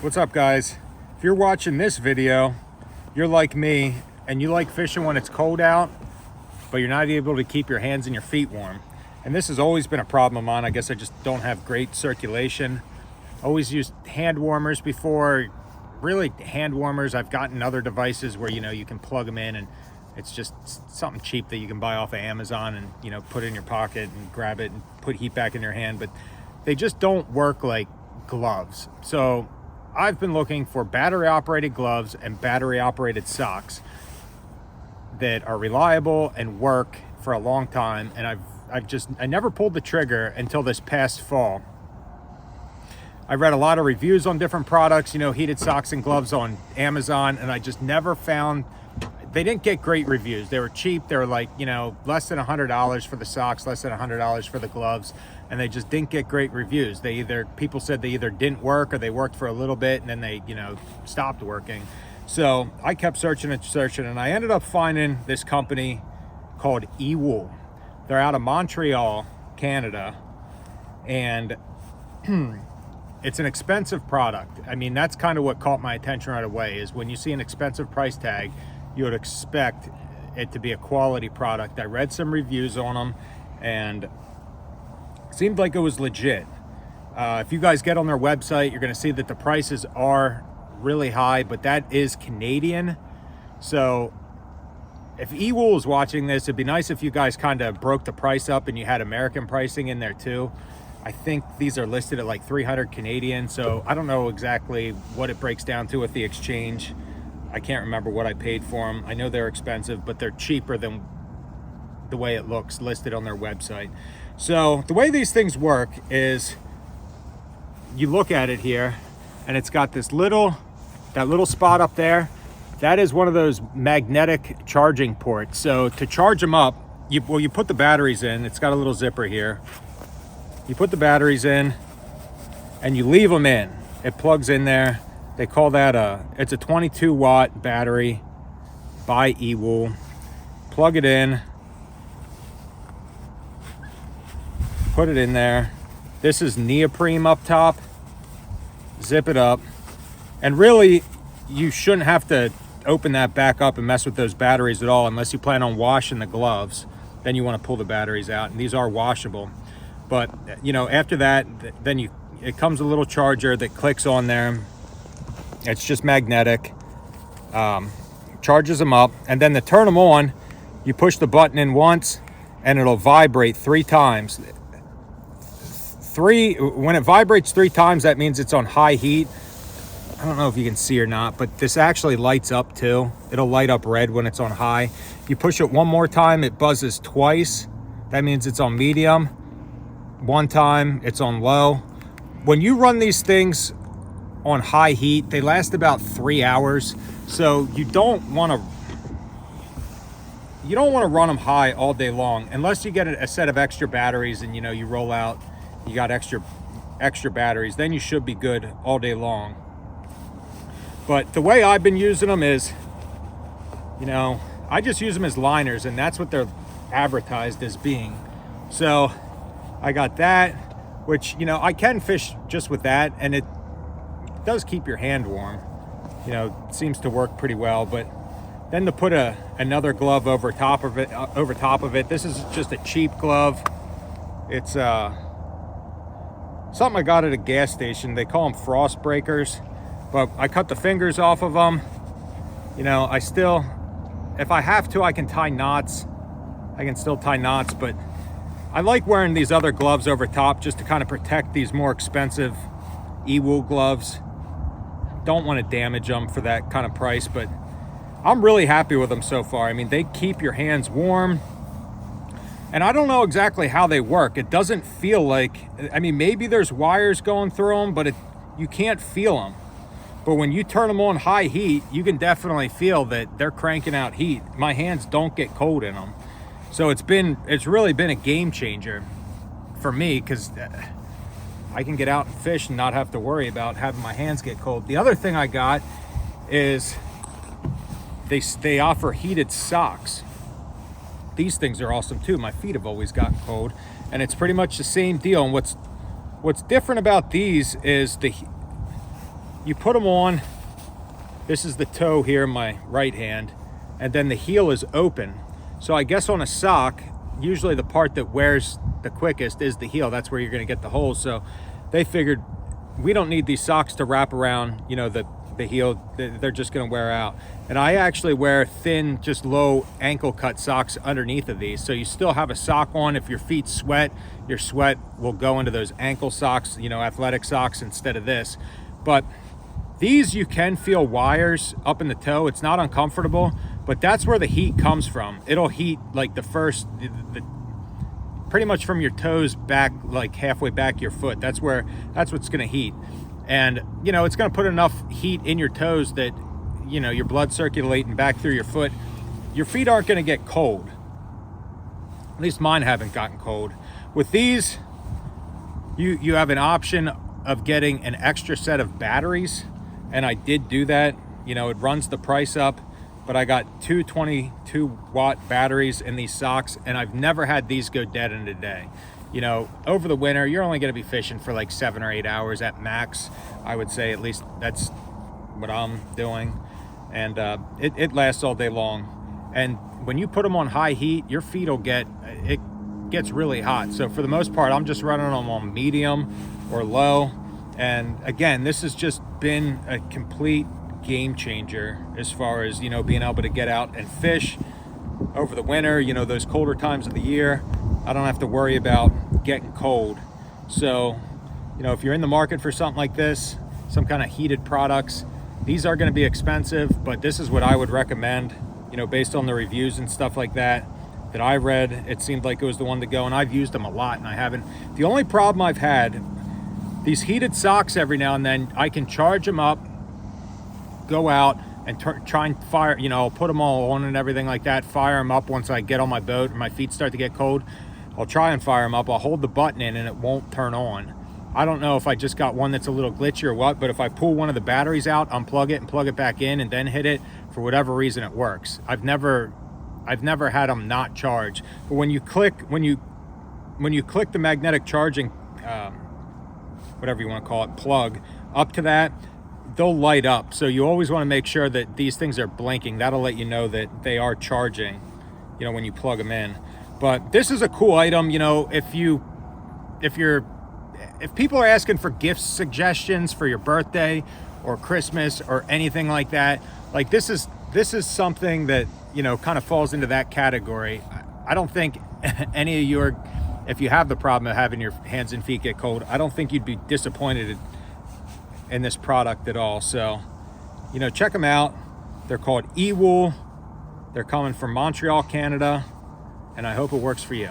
What's up, guys? If you're watching this video, you're like me and you like fishing when it's cold out, but you're not able to keep your hands and your feet warm. And this has always been a problem of mine. I guess I just don't have great circulation. Always used hand warmers before. Really, hand warmers, I've gotten other devices where you can plug them in, and it's just something cheap that you can buy off of Amazon and put it in your pocket and grab it and put heat back in your hand, but they just don't work like gloves. So I've been looking for battery operated gloves and battery operated socks that are reliable and work for a long time, and I never pulled the trigger until this past fall. I read a lot of reviews on different products, heated socks and gloves on Amazon, and I just never found, they didn't get great reviews. They were cheap. They were like, less than $100 for the socks, less than $100 for the gloves, and they just didn't get great reviews. People said they either didn't work or they worked for a little bit and then they, stopped working. So I kept searching and I ended up finding this company called Ewool. They're out of Montreal, Canada, and it's an expensive product. I mean, that's kind of what caught my attention right away, is when you see an expensive price tag, you would expect it to be a quality product. I read some reviews on them and it seemed like it was legit. If you guys get on their website, you're gonna see that the prices are really high, but that is Canadian. So if Ewool is watching this, it'd be nice if you guys kind of broke the price up and you had American pricing in there too. I think these are listed at like 300 Canadian, so I don't know exactly what it breaks down to with the exchange. I can't remember what I paid for them. I know they're expensive, but they're cheaper than the way it looks listed on their website. So the way these things work is you look at it here and it's got that little spot up there. That is one of those magnetic charging ports. So to charge them up, you put the batteries in. It's got a little zipper here. You put the batteries in and you leave them in. It plugs in there. They call that it's a 22 watt battery by Ewool. Plug it in, put it in there. This is neoprene up top. Zip it up. And really, you shouldn't have to open that back up and mess with those batteries at all unless you plan on washing the gloves. Then you want to pull the batteries out, and these are washable. But after that, then it comes a little charger that clicks on there. It's just magnetic. Charges them up, and then to turn them on, you push the button in once and it'll vibrate 3 times. When it vibrates 3 times, that means it's on high heat. I don't know if you can see or not, but this actually lights up too. It'll light up red when it's on high. You push it one more time, it buzzes twice. That means it's on medium. One time, it's on low. When you run these things on high heat, they last about 3 hours. So you don't want to run them high all day long unless you get a set of extra batteries and you roll out, you got extra batteries, then you should be good all day long. But the way I've been using them is, I just use them as liners, and that's what they're advertised as being. So I got that, which, I can fish just with that, and it does keep your hand warm. It seems to work pretty well. But then to put another glove over top of it, this is just a cheap glove. It's something I got at a gas station. They call them frost breakers, but I cut the fingers off of them. I still, if I have to, I can tie knots. I can still tie knots, but I like wearing these other gloves over top just to kind of protect these more expensive Ewool gloves. Don't want to damage them for that kind of price, but I'm really happy with them so far. I mean, they keep your hands warm, and I don't know exactly how they work. It doesn't feel like, maybe there's wires going through them, but you can't feel them. But when you turn them on high heat, you can definitely feel that they're cranking out heat. My hands don't get cold in them. So it's really been a game changer for me, because I can get out and fish and not have to worry about having my hands get cold. The other thing I got is they offer heated socks. These things are awesome too. My feet have always gotten cold, and it's pretty much the same deal. And what's different about these is you put them on. This is the toe here in my right hand, and then the heel is open. So I guess on a sock, usually the part that wears the quickest is the heel. That's where you're gonna get the holes. So they figured we don't need these socks to wrap around, you know, the heel. They're just gonna wear out. And I actually wear thin, just low ankle cut socks underneath of these. So you still have a sock on. If your feet sweat, your sweat will go into those ankle socks, you know, athletic socks instead of this. But these, you can feel wires up in the toe. It's not uncomfortable, but that's where the heat comes from. It'll heat like pretty much from your toes back, like halfway back your foot. That's what's gonna heat. And, you know, it's gonna put enough heat in your toes that, you know, your blood circulating back through your foot. Your feet aren't gonna get cold. At least mine haven't gotten cold. With these, you have an option of getting an extra set of batteries. And I did do that. You know, it runs the price up, but I got two 22-watt batteries in these socks, and I've never had these go dead in a day. You know, over the winter, you're only gonna be fishing for like 7 or 8 hours at max. I would say, at least that's what I'm doing. And it lasts all day long. And when you put them on high heat, your feet will it gets really hot. So for the most part, I'm just running them on medium or low. And again, this has just been a complete game changer as far as, you know, being able to get out and fish over the winter, you know, those colder times of the year. I don't have to worry about getting cold. So, you know, if you're in the market for something like this, some kind of heated products, these are going to be expensive, but this is what I would recommend, you know, based on the reviews and stuff like that I read. It seemed like it was the one to go, and I've used them a lot, and I haven't. The only problem I've had, these heated socks, every now and then I can charge them up, go out and try and fire, you know, put them all on and everything like that, fire them up once I get on my boat and my feet start to get cold. I'll try and fire them up. I'll hold the button in and it won't turn on. I don't know if I just got one that's a little glitchy or what, but if I pull one of the batteries out, unplug it and plug it back in and then hit it, for whatever reason it works. I've never had them not charge. But when you click the magnetic charging, whatever you want to call it, plug up to that, they'll light up. So you always want to make sure that these things are blinking. That'll let you know that they are charging, you know, when you plug them in. But this is a cool item. You know, if people are asking for gift suggestions for your birthday or Christmas or anything like that, like this is something that, you know, kind of falls into that category. I don't think any of you are, if you have the problem of having your hands and feet get cold, I don't think you'd be disappointed in this product at all. So, you know, check them out. They're called Ewool. They're coming from Montreal, Canada, and I hope it works for you.